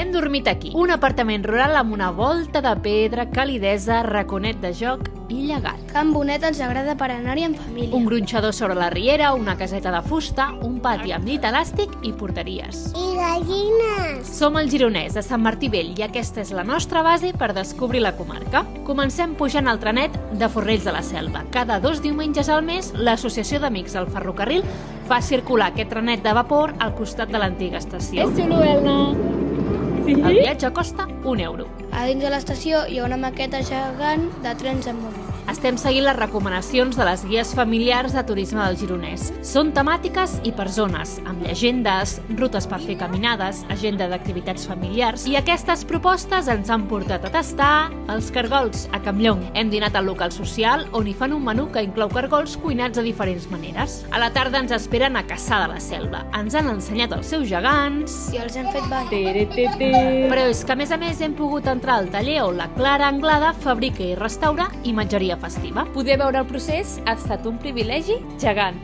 Hem dormit aquí, un apartament rural amb una volta de pedra, calidesa, raconet de joc i llegat. Can Bonet ens agrada per anar-hi en família. Un gronxador sobre la riera, una caseta de fusta, un pati amb llit elàstic i porteries. I gallines! Som al Gironès, a Sant Martí Vell, i aquesta és la nostra base per descobrir la comarca. Comencem pujant al trenet de Fornells de la Selva. Cada 2 diumenges al mes, l'Associació d'Amics del Ferrocarril fa circular aquest trenet de vapor al costat de l'antiga estació. És xulo, Elna. Sí? El viatge costa €1. A dins de l'estació hi ha una maqueta gegant de trens en moviment. Estem seguint les recomanacions de les guies familiars de turisme del Gironès. Són temàtiques i per zones, amb llegendes, rutes per fer caminades, agenda d'activitats familiars, i aquestes propostes ens han portat a tastar els cargols a Campllong. Hem dinat al local social, on hi fan un menú que inclou cargols cuinats de diferents maneres. A la tarda ens esperen a Cassà de la Selva. Ens han ensenyat els seus gegants, I els hem fet ball. però és que a més hem pogut entrar al taller on la Clara Anglada fabrica i restaura imatgeria festiva. Poder veure el procés ha estat un privilegi gegant.